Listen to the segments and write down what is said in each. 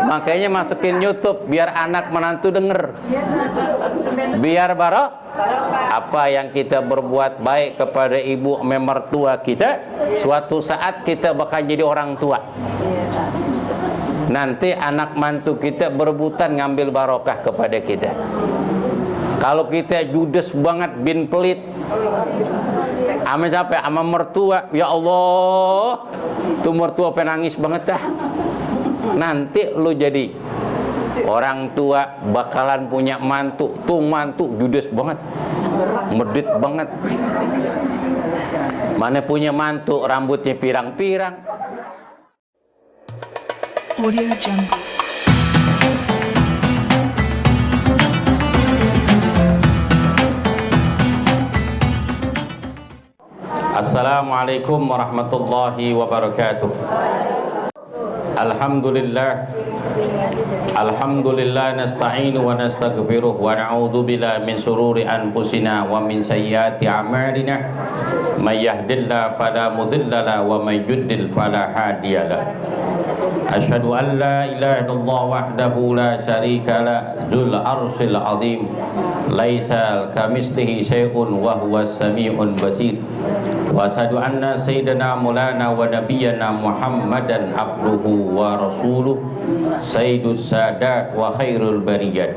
Makanya masukin YouTube biar anak menantu denger. Biar apa yang kita berbuat baik kepada ibu mertua kita, suatu saat kita bakal jadi orang tua. Nanti anak mantu kita berebutan ngambil barokah kepada kita. Kalau kita judes banget, bin pelit, ame sampai ama mertua, ya Allah, tuh mertua penangis banget dah. Nanti lu jadi orang tua bakalan punya mantu, tuh mantu judes banget, medit banget. Mana punya mantu rambutnya pirang-pirang. Audio Jungle. Assalamualaikum warahmatullahi wabarakatuh. Alhamdulillah nasta'inu wa nastaghfiruh wa na'udzu billahi min shururi anfusina wa min sayyiati a'malina may yahdihillahu fala mudilla lahu wa may yudlil fala hadiyalah. Asyhadu an la ilaha illallah wahdahu la syarika lah dzul arsyil azim laisa kamitslihi syai'un wa huwas samiul basir. Wa asyhadu anna sayyidina maulana wa nabiyyana Muhammadan abduhu wa rasuluh sayyidus sadat wa khairul bariyat.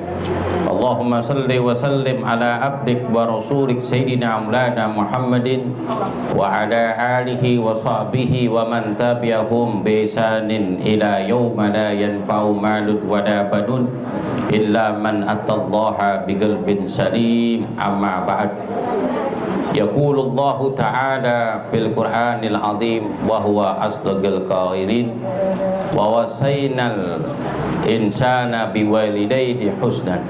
Allahumma salli wa sallim ala abdik wa rasulik sayyidina maulana Muhammadin wa ala alihi wa sahbihi wa man tabi'ahum bi ihsanin ila yauma la yanfa'u malun wa la banun illa man atallaha biqalbin salim. Amma ba'd. Yaqulullahu ta'ala fil Qur'anil azim wa huwa asdaqul qailin wa wasainal insana biwalidayhi husnan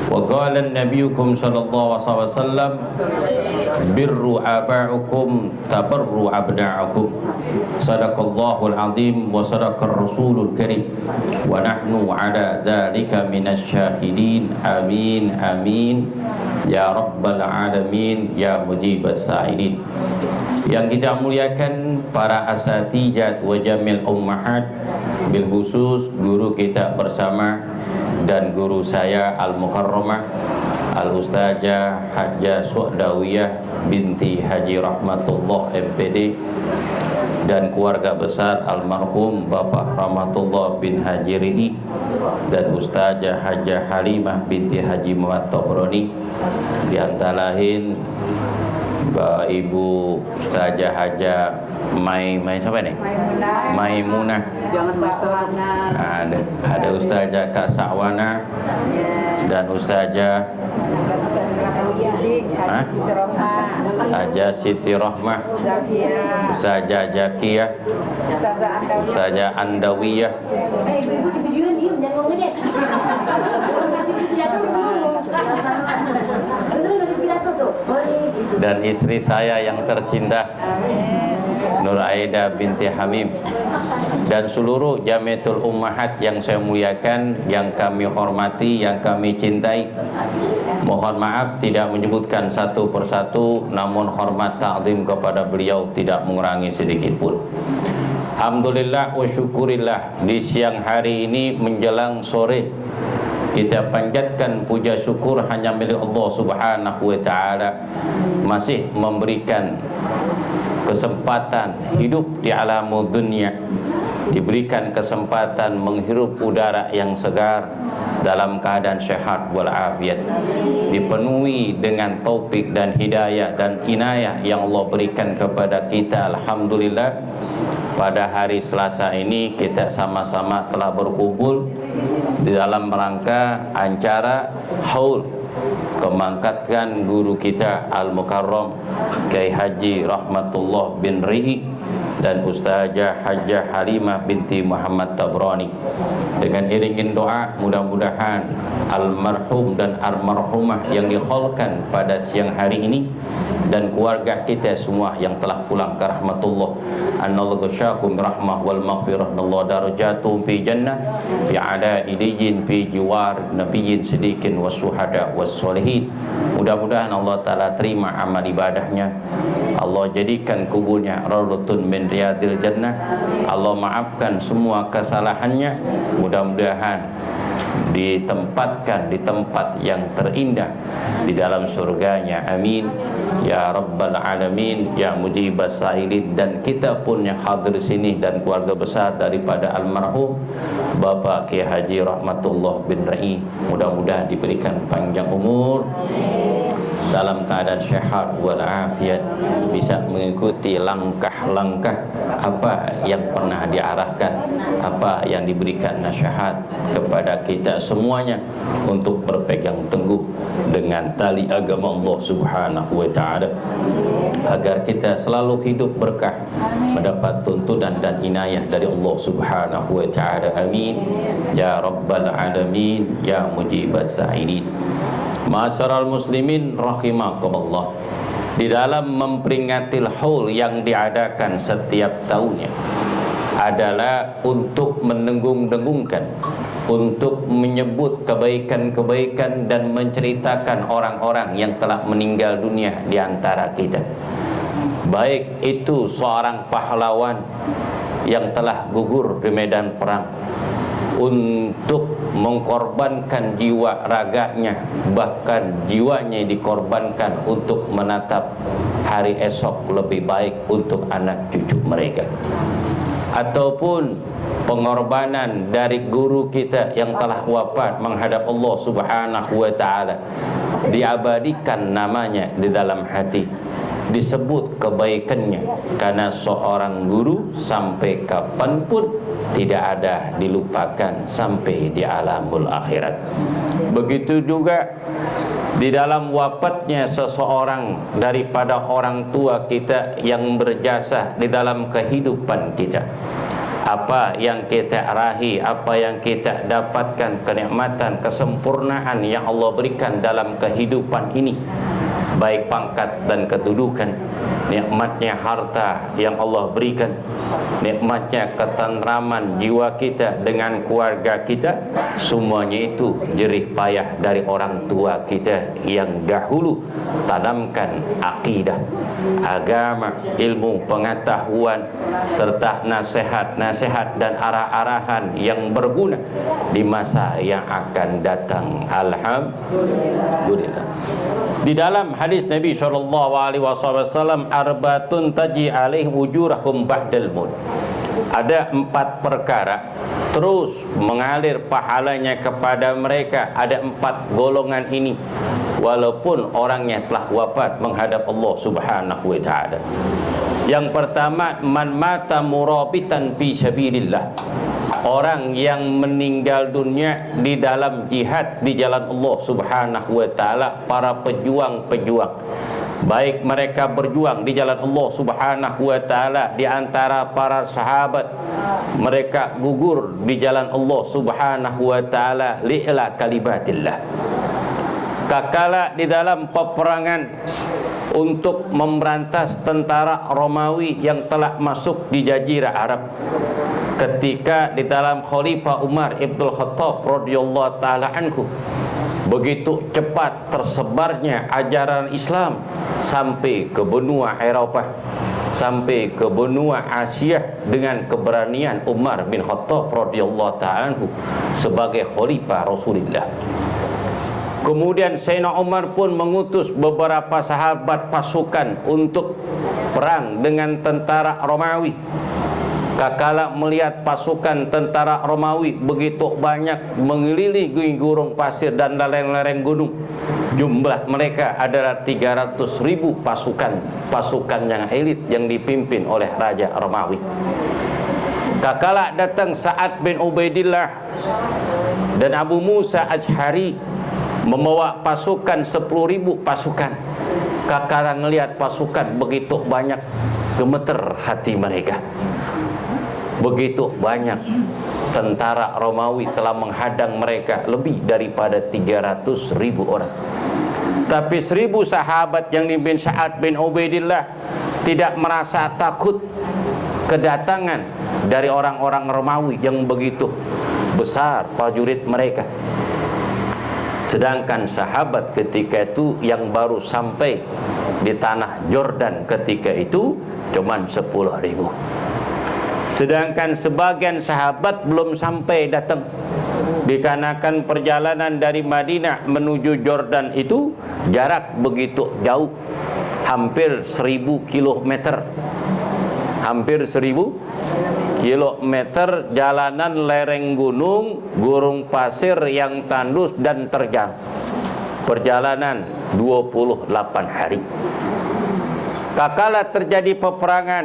wa qala an-nabiyukum sallallahu alaihi wasallam birru aba'ukum tabarru abna'akum. Sadaqallahul azim wa sadaqar rasulul karim wa nahnu ala dzalika minasyahidin. Amin amin ya rabbal alamin ya mujibas sa'ilin. Yang kita muliakan para asatijat wa jamil ummahat, bil khusus guru kita bersama dan guru saya al-mukarramah al-ustazah Hajjah Su'dawiyah binti Haji Rahmatullah MPD dan keluarga besar almarhum Bapak Rahmatullah bin Haji Ri'i dan Ustazah Hajjah Halimah binti Haji Muhammad Tobroni, di antara lain Ibu Ustazah Hajjah siapa nih? Maimunah. Jangan Sawana. Ada Ustazah Kak Sawana dan Ustazah Hajjah Siti Rohmah, Ustazah Jakiyah, Ustazah Andawiyah, dan istri saya yang tercinta Nur Aida binti Hamim, dan seluruh Jamiatul Ummahat yang saya muliakan, yang kami hormati, yang kami cintai. Mohon maaf tidak menyebutkan satu persatu, namun hormat ta'zim kepada beliau tidak mengurangi sedikit pun. Alhamdulillah wa syukurillah, di siang hari ini menjelang sore kita panjatkan puja syukur hanya milik Allah Subhanahu wa taala, masih memberikan kesempatan hidup di alam dunia, diberikan kesempatan menghirup udara yang segar dalam keadaan sehat walafiat, dipenuhi dengan taufik dan hidayah dan inayah yang Allah berikan kepada kita. Alhamdulillah, pada hari Selasa ini kita sama-sama telah berkumpul di dalam rangka acara haul memangkatkan guru kita Al-Mukarram Kiai Haji Rahmatullah bin Ri'i dan Ustazah Hajjah Halimah binti Muhammad Tabrani. Dengan iringin doa, mudah-mudahan almarhum dan almarhumah yang dikhaulkan pada siang hari ini dan keluarga kita semua yang telah pulang ke rahmatullah, anallahu syahum rahmah wal maghfirah, Allah darajatum fi jannah fi ala iliyin fi jiwar nabiyyin sidikin was suhada was solihin. Mudah-mudahan Allah Ta'ala terima amal ibadahnya, Allah jadikan kuburnya rawdatun min riyadil jannah. Allah maafkan semua kesalahannya. Mudah-mudahan ditempatkan di tempat yang terindah di dalam surganya. Amin ya rabbal alamin ya mujibas sa'ilin. Dan kita pun yang hadir sini dan keluarga besar daripada almarhum Bapak Kiai Haji Rahmatullah bin Rai, mudah-mudahan diberikan panjang umur dalam keadaan sehat walafiat, bisa mengikuti langkah-langkah apa yang pernah diarahkan, apa yang diberikan nasihat kepada kita semuanya untuk berpegang teguh dengan tali agama Allah Subhanahu wa taala, agar kita selalu hidup berkah, mendapat tuntunan dan inayah dari Allah Subhanahu wa taala. Amin ya rabbal alamin ya mujibas sa'ilin. Ma'asyiral muslimin rahimakumullah, di dalam memperingati haul yang diadakan setiap tahunnya adalah untuk mendengung-dengungkan, untuk menyebut kebaikan-kebaikan dan menceritakan orang-orang yang telah meninggal dunia di antara kita. Baik itu seorang pahlawan yang telah gugur di medan perang, untuk mengorbankan jiwa raganya, bahkan jiwanya dikorbankan untuk menatap hari esok lebih baik untuk anak cucu mereka. Ataupun pengorbanan dari guru kita yang telah wafat menghadap Allah Subhanahu wa taala, diabadikan namanya di dalam hati, disebut kebaikannya, karena seorang guru sampai kapanpun tidak ada dilupakan sampai di alamul akhirat. Begitu juga di dalam wafatnya seseorang daripada orang tua kita yang berjasa di dalam kehidupan kita. Apa yang kita raih, apa yang kita dapatkan, kenikmatan, kesempurnaan yang Allah berikan dalam kehidupan ini, baik pangkat dan kedudukan, nikmatnya harta yang Allah berikan, nikmatnya ketentraman jiwa kita dengan keluarga kita, semuanya itu jerih payah dari orang tua kita yang dahulu tanamkan akidah, agama, ilmu, pengetahuan serta nasihat-nasihat dan arah-arahan yang berguna di masa yang akan datang. Alhamdulillah. Di dalam hadis Nabi SAW, arbatun taji alaih ujurahum ba'dal maut, ada 4 perkara terus mengalir pahalanya kepada mereka. Ada 4 golongan ini walaupun orangnya telah wafat menghadap Allah Subhanahu wa taala. Yang pertama, man mata murabitan fi sabilillah, orang yang meninggal dunia di dalam jihad di jalan Allah Subhanahu wa taala. Para pejuang-pejuang, baik mereka berjuang di jalan Allah Subhanahu wa taala di antara para sahabat, mereka gugur di jalan Allah Subhanahu wa taala li'la kalimatillah. Kakala di dalam peperangan untuk memberantas tentara Romawi yang telah masuk di Jazirah Arab, ketika di dalam Khalifah Umar Ibnul Khattab radhiyallahu taala anhu, begitu cepat tersebarnya ajaran Islam sampai ke benua Eropah, sampai ke benua Asia dengan keberanian Umar bin Khattab radhiyallahu taala anhu sebagai khalifah Rasulullah. Kemudian Sayyidina Umar pun mengutus beberapa sahabat pasukan untuk perang dengan tentara Romawi. Kakala melihat pasukan tentara Romawi begitu banyak mengelilingi gurun pasir dan lereng-lereng gunung, jumlah mereka adalah 300.000 pasukan yang elit yang dipimpin oleh Raja Romawi. Kakala datang Sa'ad bin Ubaidillah dan Abu Musa Ash'ari membawa pasukan 10.000 pasukan. Kakala ngelihat pasukan begitu banyak, gemeter hati mereka. Begitu banyak tentara Romawi telah menghadang mereka, lebih daripada 300.000 orang. Tapi 1.000 sahabat yang dipimpin Sa'ad bin Ubaidillah tidak merasa takut kedatangan dari orang-orang Romawi yang begitu besar prajurit mereka. Sedangkan sahabat ketika itu yang baru sampai di tanah Jordan ketika itu cuman 10.000. Sedangkan sebagian sahabat belum sampai datang. Dikarenakan perjalanan dari Madinah menuju Jordan itu jarak begitu jauh, hampir 1000 kilometer. Hampir 1000 kilometer jalanan lereng gunung, gurun pasir yang tandus dan terjal. Perjalanan 28 hari. Kakala terjadi peperangan.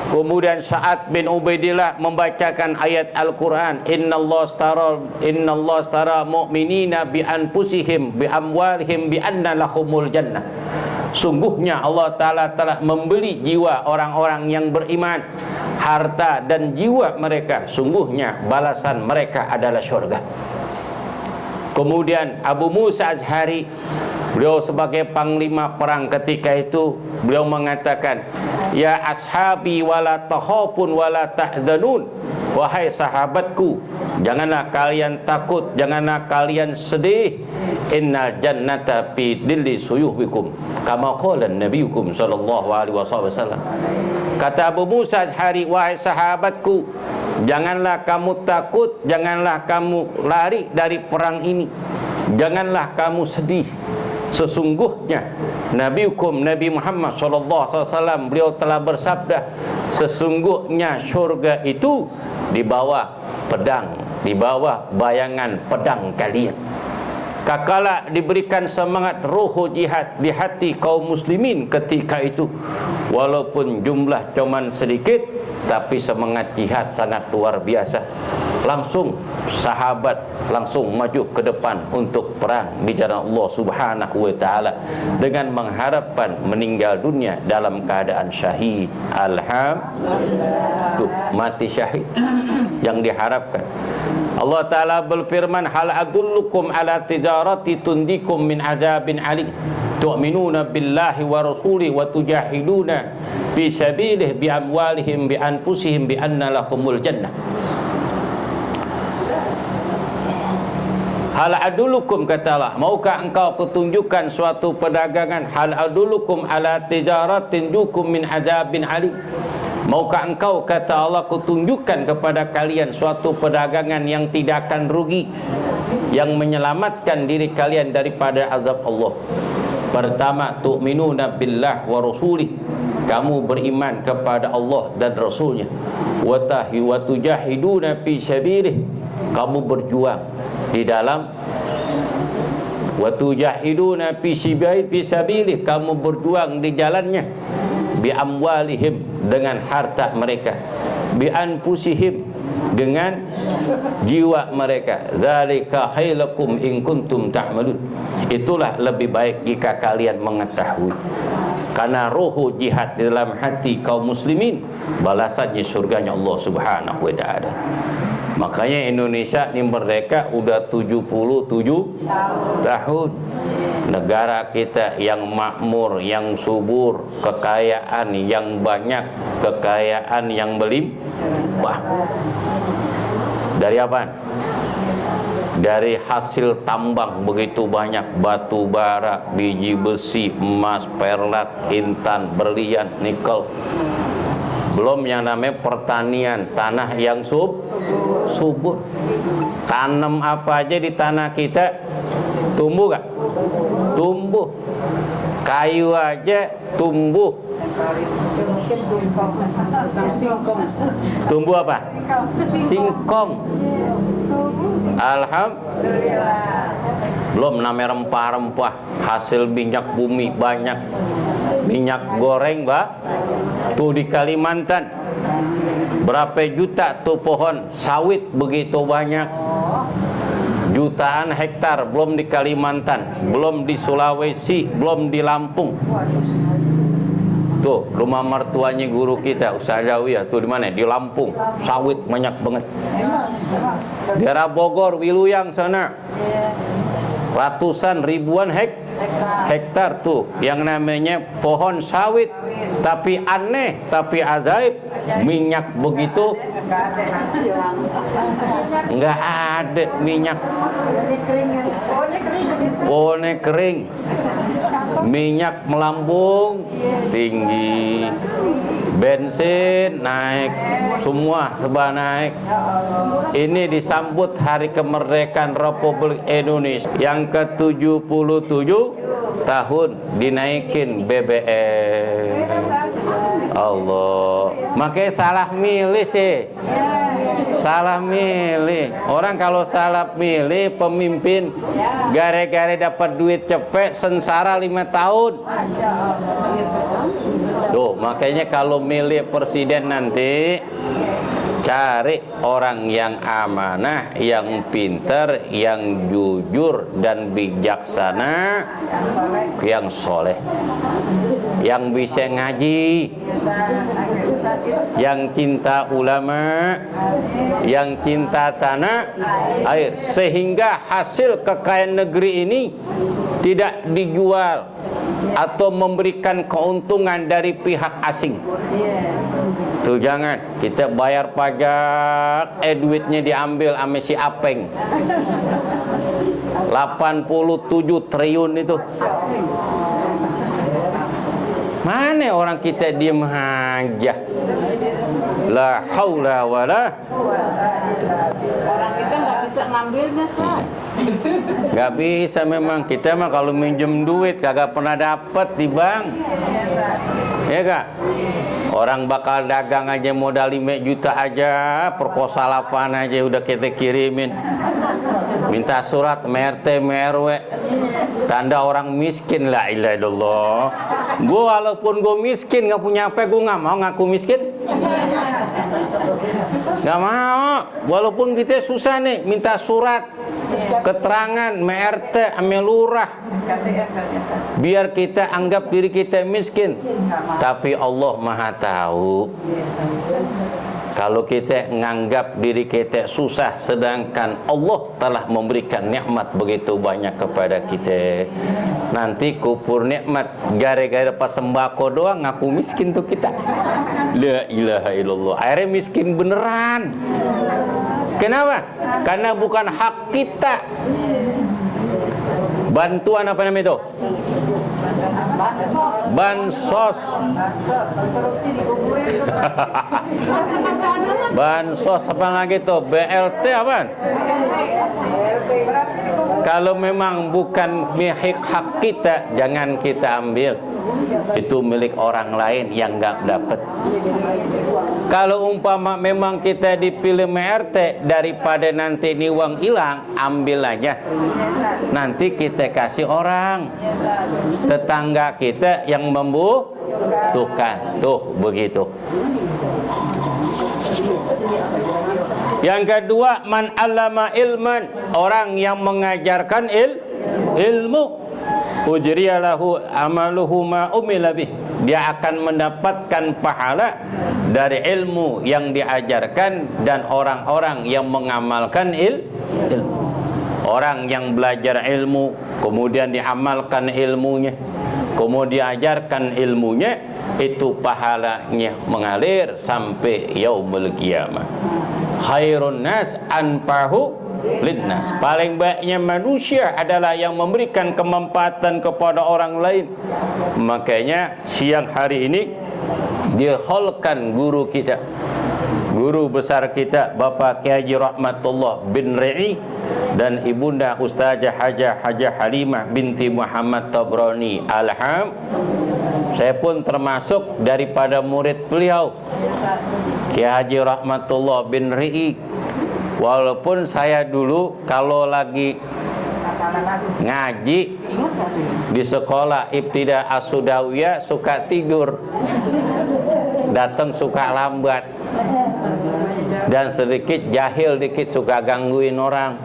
Kemudian Sa'ad bin Ubaidillah membacakan ayat Al-Quran, Innallaha astara mu'minina bi anfusihim bi amwalihim bi anna lahumul jannah. Sungguhnya Allah Ta'ala telah membeli jiwa orang-orang yang beriman, harta dan jiwa mereka, sungguhnya balasan mereka adalah syurga. Kemudian Abu Musa Ash'ari, beliau sebagai panglima perang ketika itu, beliau mengatakan, ya ashabi wala tahafun wala tahzanun, wahai sahabatku, janganlah kalian takut, janganlah kalian sedih, innal jannata fi dhilli suyuhikum kama qala nabiyukum sallallahu alaihi wasallam. Kata Abu Musa Ash'ari, wahai sahabatku, janganlah kamu takut, janganlah kamu lari dari perang ini, janganlah kamu sedih. Sesungguhnya Nabi Muhammad SAW, beliau telah bersabda, sesungguhnya syurga itu di bawah pedang, di bawah bayangan pedang kalian. Kakala diberikan semangat ruhu jihad di hati kaum muslimin ketika itu. Walaupun jumlah cuman sedikit, tapi semangat jihad sangat luar biasa. Langsung sahabat langsung maju ke depan untuk perang di jalan Allah Subhanahu wa taala dengan mengharapkan meninggal dunia dalam keadaan syahid. Alhamdulillah. Tuh, mati syahid yang diharapkan. Allah Ta'ala berfirman, hal adullukum ala tijarati tundikum min azabin alim tu'minuna billahi wa rasuli wa tujahiduna fi sabilihi bi amwalihim bi anfusihim bi anna lahumul jannah. Hal adulukum, kata Allah, maukah engkau kutunjukkan suatu perdagangan? Hal adulukum ala tijaratin dukum min azabin alim. Maukah engkau, kata Allah, kutunjukkan kepada kalian suatu perdagangan yang tidak akan rugi, yang menyelamatkan diri kalian daripada azab Allah. Pertama, tu'minuna billah wa rasulih, kamu beriman kepada Allah dan Rasulnya. Wa tujahiduna fi sabilih, kamu berjuang di dalam wa tujahiduna fi sabilih, kamu berjuang di jalannya, bi amwalihim, dengan harta mereka, bi anfusihim, dengan jiwa mereka. Zalika khailakum in kuntum ta'malun, itulah lebih baik jika kalian mengetahui. Karena ruhu jihad di dalam hati kaum muslimin, balasannya surganya Allah Subhanahu wa taala. Makanya Indonesia ini merdeka udah 77 tahun. Negara kita yang makmur, yang subur, kekayaan yang banyak, kekayaan yang berlimpah. Dari apa? Dari hasil tambang begitu banyak, batu bara, biji besi, emas, perak, intan, berlian, nikel. Belum yang namanya pertanian, tanah yang subur. Tanam apa aja di tanah kita tumbuh gak? Tumbuh. Kayu aja tumbuh. Tumbuh apa? Singkong. Alhamdulillah. Belum namanya rempah-rempah, hasil minyak bumi banyak. Minyak goreng, Mbak. Tuh di Kalimantan berapa juta tuh pohon sawit begitu banyak. Jutaan hektar, belum di Kalimantan, belum di Sulawesi, belum di Lampung. Tuh rumah mertuanya guru kita Ustaz Zawiyah tuh di mana? Di Lampung, sawit banyak banget. Daerah Bogor, Wiluyang sana, ratusan ribuan hektar tuh yang namanya pohon sawit. Tapi aneh, tapi ajaib, minyak begitu nggak ada minyak. Pohonnya kering, minyak melambung tinggi, bensin naik, semua serba naik. Ini disambut hari kemerdekaan Republik Indonesia yang ke-77 tahun dinaikin BBM. Allah, makanya salah milih sih. Salah milih. Orang kalau salah milih pemimpin gara-gara dapat duit cepet sengsara 5 tahun. Tuh, makanya kalau milih presiden nanti cari orang yang amanah, yang pintar, yang jujur dan bijaksana, yang soleh, yang bisa ngaji, yang cinta ulama, yang cinta tanah air, sehingga hasil kekayaan negeri ini tidak dijual atau memberikan keuntungan dari pihak asing. Tuh jangan, kita bayar pajak, duitnya diambil sama si Apeng. 87 triliun itu. Mana orang kita diem aja. La haula wala. Orang kita nggak bisa ngambilnya, Sat. Nggak bisa memang. Kita mah kalau minjem duit kagak pernah dapet di bank. Ya kak? Orang bakal dagang aja modal 5 juta aja, proposal apaan aja udah kita kirimin. Minta surat MRT, MRW, tanda orang miskin. La ilaha illallah. Gue walaupun gue miskin nggak punya apa, gue nggak mau ngaku miskin. Nggak mau. Walaupun kita susah nih, minta surat keterangan MRT ame lurah, biar kita anggap diri kita miskin. Tapi Allah Maha tahu kalau kita nganggap diri kita susah, sedangkan Allah telah memberikan nikmat begitu banyak kepada kita. Nanti kupur nikmat gara-gara pas sembako doang ngaku miskin tuh kita. La ilaha illallah. Akhirnya miskin beneran. Kenapa? Karena bukan hak kita. Bantuan apa namanya itu? Bansos. Bansos apa lagi tuh? BLT apa? Kalau memang bukan hak kita, jangan kita ambil. Itu milik orang lain yang nggak dapat. Kalau umpama memang kita dipilih MRT, daripada nanti ini uang hilang, ambil aja. Nanti kita kasih orang tetangga kita yang membutuhkan. Tuh begitu. Yang kedua, man allama ilman, orang yang mengajarkan ilmu, ujriya lahu amaluhu ma umila bih, dia akan mendapatkan pahala dari ilmu yang diajarkan dan orang-orang yang mengamalkan ilmu. Orang yang belajar ilmu kemudian diamalkan ilmunya, kemudian diajarkan ilmunya, itu pahalanya mengalir sampai yaumul qiyamah. Khairun nas anfahu linnas, paling baiknya manusia adalah yang memberikan kemanfaatan kepada orang lain. Makanya siang hari ini diholkan guru kita, guru besar kita Bapak Kiai Haji Rahmatullah bin Ri'i dan Ibunda Ustazah Hajah Halimah binti Muhammad Tabrani Alham. Saya pun termasuk daripada murid beliau Kiai Haji Rahmatullah bin Ri'i. Walaupun saya dulu kalau lagi ngaji di sekolah Ibtidah As-Sudawiyah suka tidur, datang suka lambat, dan sedikit jahil dikit, suka gangguin orang.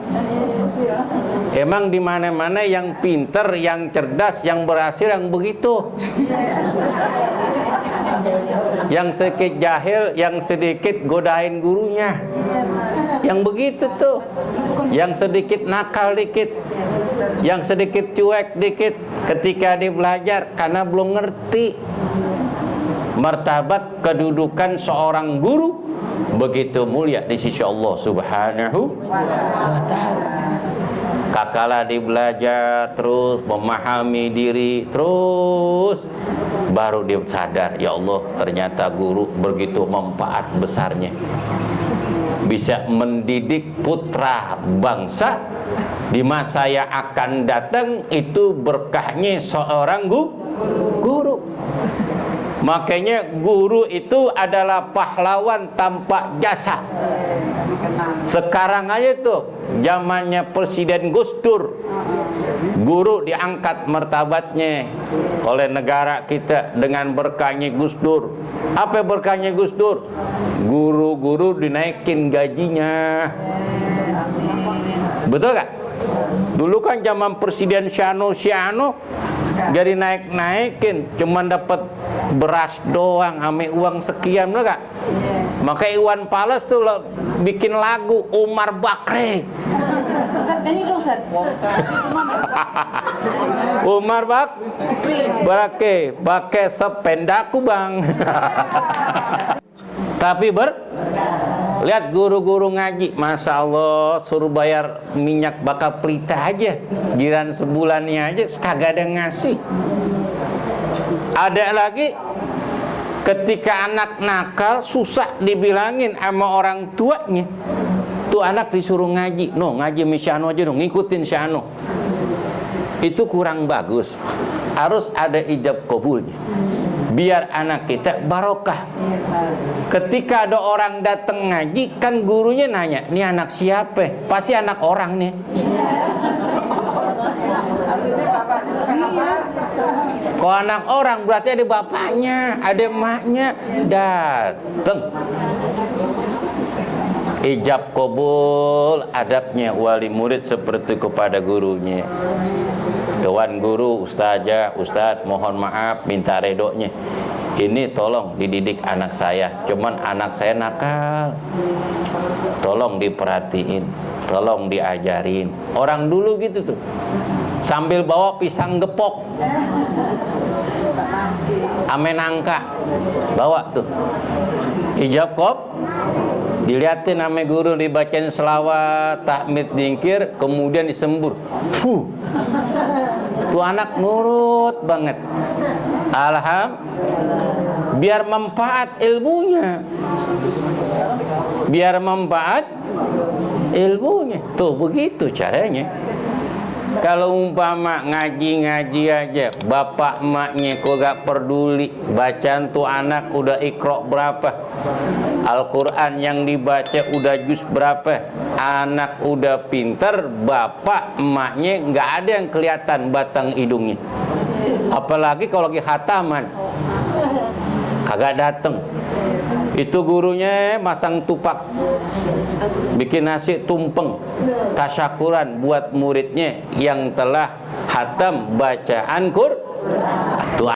Emang di mana-mana yang pinter, yang cerdas, yang berhasil yang begitu. Yang sedikit jahil, yang sedikit godain gurunya. Yang begitu tuh. Yang sedikit nakal dikit, yang sedikit cuek dikit ketika dia belajar karena belum ngerti martabat kedudukan seorang guru begitu mulia di sisi Allah Subhanahu wa ta'ala. Kakala dibelajar terus memahami diri terus, baru dia sadar, ya Allah, ternyata guru begitu manfaat besarnya, bisa mendidik putra bangsa di masa yang akan datang. Itu berkahnya seorang guru. Makanya guru itu adalah pahlawan tanpa jasa. Sekarang aja tuh zamannya Presiden Gus Dur, guru diangkat martabatnya oleh negara kita dengan berkahnya Gus Dur. Apa berkahnya Gus Dur? Guru-guru dinaikin gajinya. Betul gak? Dulu kan zaman Presiden Syano jadi naik-naikin, cuman dapat beras doang, ame uang sekian, betul gak? Maka Iwan Fals tuh bikin lagu Umar Bakre. Umar Bakre, pakai sependaku bang. Tapi lihat guru-guru ngaji, Masya Allah, suruh bayar minyak bakar pelita aja, giran sebulannya aja kagak ada ngasih. Ada lagi ketika anak nakal susah dibilangin sama orang tuanya, tuh anak disuruh ngaji, no ngaji Syano aja dong, ngikutin Syano. Itu kurang bagus. Harus ada ijab kabulnya, biar anak kita barokah. Ketika ada orang datang ngaji, kan gurunya nanya, ini anak siapa? Pasti anak orang nih. Kalau anak orang berarti ada bapaknya, ada emaknya. Datang ijab kabul, adabnya wali murid seperti kepada gurunya. Tuan guru, ustazah, ustadz, mohon maaf, minta redonya. Ini tolong dididik anak saya, cuman anak saya nakal. Tolong diperhatiin, tolong diajarin. Orang dulu gitu tuh, sambil bawa pisang gepok, ame nangka, bawa tuh ijab kop, dilihatin ame guru, dibacain selawat, tahmid, dzikir, kemudian disembur. Tuh anak nurut banget. Biar manfaat ilmunya, biar manfaat ilmunya. Tuh begitu caranya. Kalau umpama ngaji-ngaji aja, bapak emaknya kok gak peduli, bacaan tuh anak udah Iqra berapa, Al-Quran yang dibaca udah juz berapa, anak udah pinter, bapak emaknya gak ada yang kelihatan batang hidungnya. Apalagi kalau lagi khataman, kagak dateng. Itu gurunya masang tupak, bikin nasi tumpeng, tasyakuran buat muridnya yang telah hatam bacaan Quran.